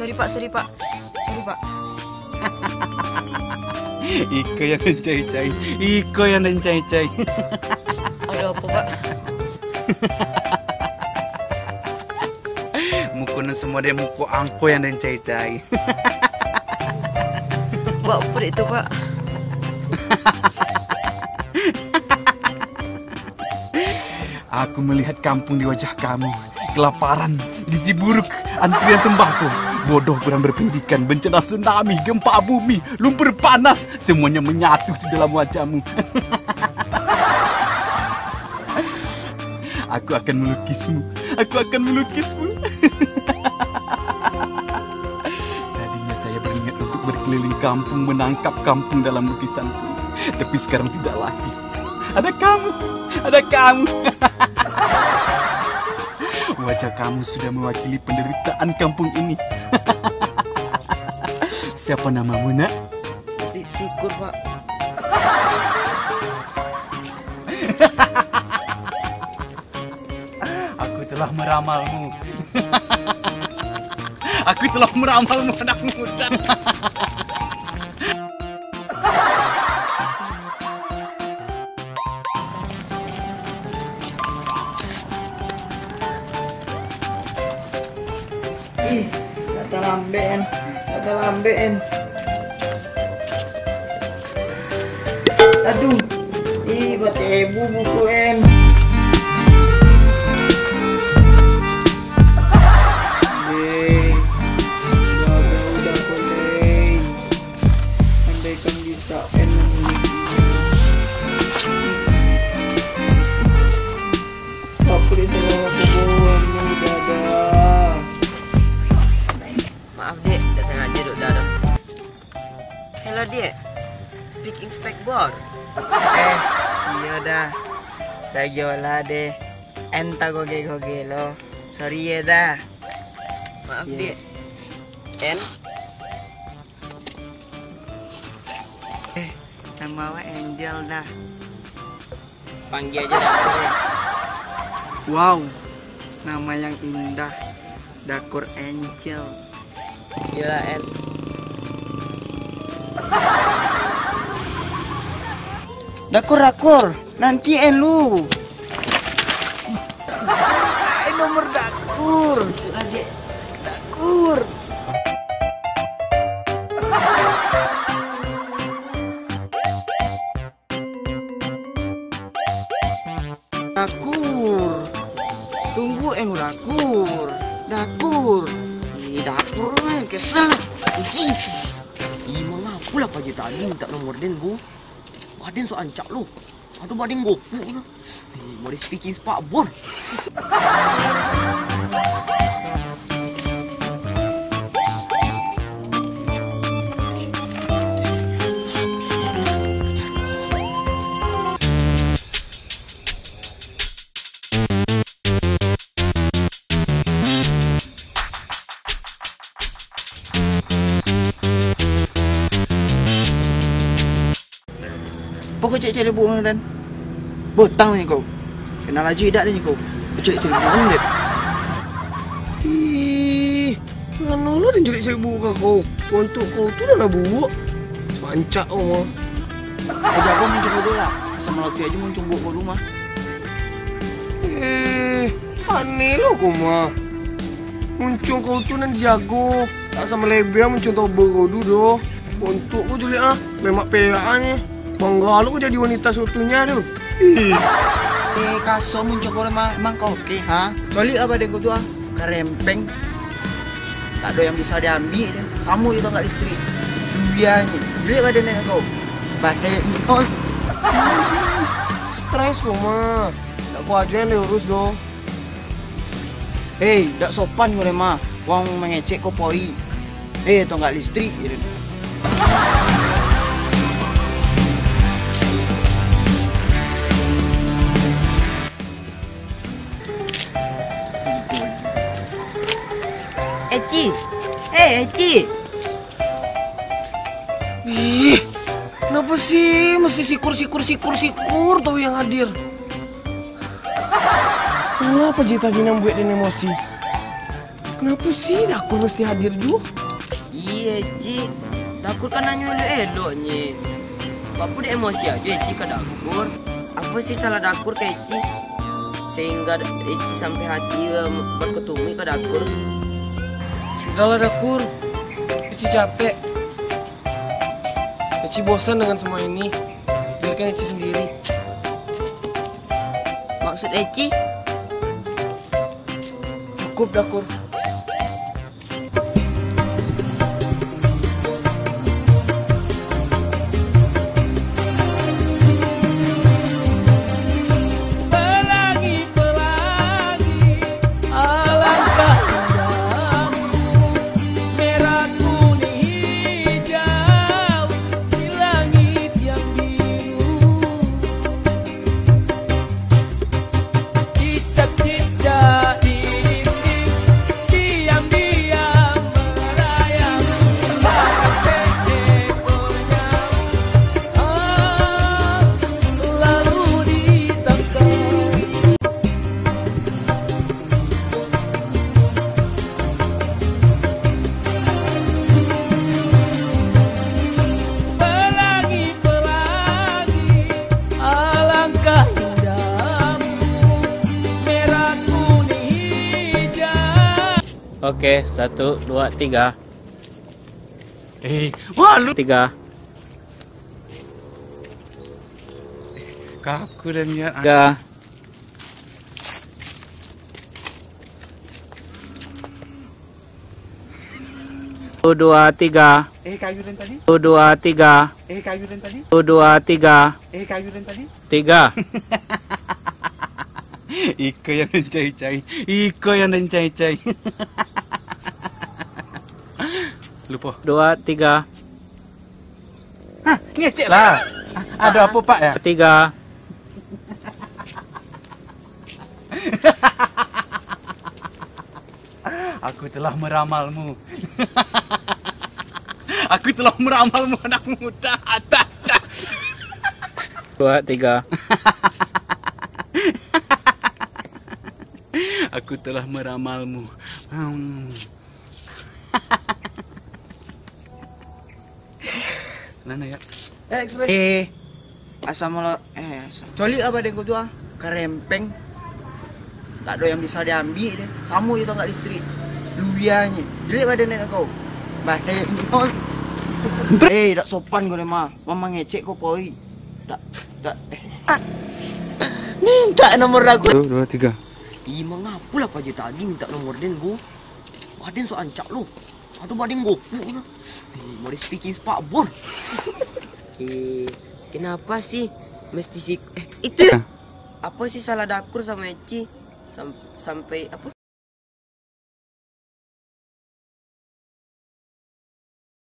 sorry pak. Sorry pak. Iko yang mencai-cai. Iko yang mencai-cai. Ada apa pak? Mukunan semua dia muku angko yang mencai-cai. Pak, apa itu pak? Aku melihat kampung di wajah kamu. Kelaparan, gizi buruk, antrian sembako. Bodoh kurang berpendidikan, bencana tsunami, gempa bumi, lumpur panas. Semuanya menyatu di dalam wajahmu. Aku akan melukismu. Tadinya saya berniat untuk berkeliling kampung, menangkap kampung dalam lukisanku. Tapi sekarang tidak lagi. Ada kamu. Wajah kamu sudah mewakili penderitaan kampung ini. Siapa namamu, nak? Sikur pak. Aku telah meramalmu. Anak muda. Kata lambean. Aduh, buat ibu bukuin. Udah boleh. Andaikan bisa aku disewa kebun, dadah. Maaf dek, tak sengaja duk dadah. Hello dek, picking spekboard. Iya dah. Dah yola deh. Enta goge lo. Sorry ya dah. Maaf dek. Nama Angel dah. Panggil aja dah. Wow, nama yang indah. Dakur Angel. Iya En. Dakur, nanti En lu. Nomor Dakur. Dakur. Tunggu En Dakur. Dakur kesel. Uji. Mengaku lah pagi tadi minta nomor Den bu. Badan so ancak lu. Aduh badan goku lah. Mau di speaking spakboard. Kau cek-cek buang dan botang ni kau. Kenal laju idak ni kau. Kau cek-cek buang dek. Mana lah dan cek-cek buang kau. Untuk kau tu dah lah buang. Sancak kau mah. Kau jago muncul dulu lah. Sama laki aja muncul buang kau rumah. Aneh lo kau mah. Muncul kau tu nan jago. Tak sama lebih muncul kau kau dulu. Untuk kau julik lemak peraknya. Bangga lu jadi wanita seutuhnya tu. Kaso muncul kau emang kau oke, ha? Kecuali apa deh kau tu kerempeng. Tak ada yang bisa diambil. Kamu itu enggak istri. Duianya. Lihat badannya kau. Badan kau. Stres kau mah. Tak kau aja yang diurus doh. Tak sopan kau mah. Wang mengecek kau poi. Tu enggak listrik. Eci. Kenapa sih mesti sikur tuh yang hadir? Kenapa Ji tadi yang buat dia emosi? Kenapa sih Dakur mesti hadir juga? Iya, Ci. Dakur kan nanya eloknya. Bapak udah emosi aja, Ci, ke Dakur. Apa sih salah Dakur ke Ci? Sehingga Ci sampai hati berketumi ke Dakur. Sudahlah Dakur, Eci capek. Eci bosan dengan semua ini. Biarkan Eci sendiri. Maksud Eci? Cukup Dakur. Oke, 1, 2, 3. Malu 3. kaku dan ya. 3. Satu, dua, tiga. Kayu dan tadi. 1, 2, 3. Kayu dan tadi. 1, 2, 3. Kayu dan tadi. 3. Iko yang mencai-cai. Iko yang mencai-cai. Lupa. 2, 3. Hah, ngecek lah. Ada apa Pak ya? 3. Aku telah meramalmu. Aku telah meramalmu anak muda. 2, 3. Aku telah meramalmu. Mana ya? Express. Asam malah coli apa deh kau tuh? Kerempeng. Tak ada yang bisa diambil deh. Kamu itu nggak listrik. Luyanya. Jelek badan kau. Badan kau. Tak sopan kau mah. Mama ngecek kau poi. Tak. Minta nomor aku. 1, 2, 3. Ih, mengapalah pagi tadi minta nomor den gua. Badan so ancak lu. Aduh badan gua. Mau di speaking Pak Bor. Kenapa sih mesti si itu? Apa sih salah Dakur sama Eci sampai apa?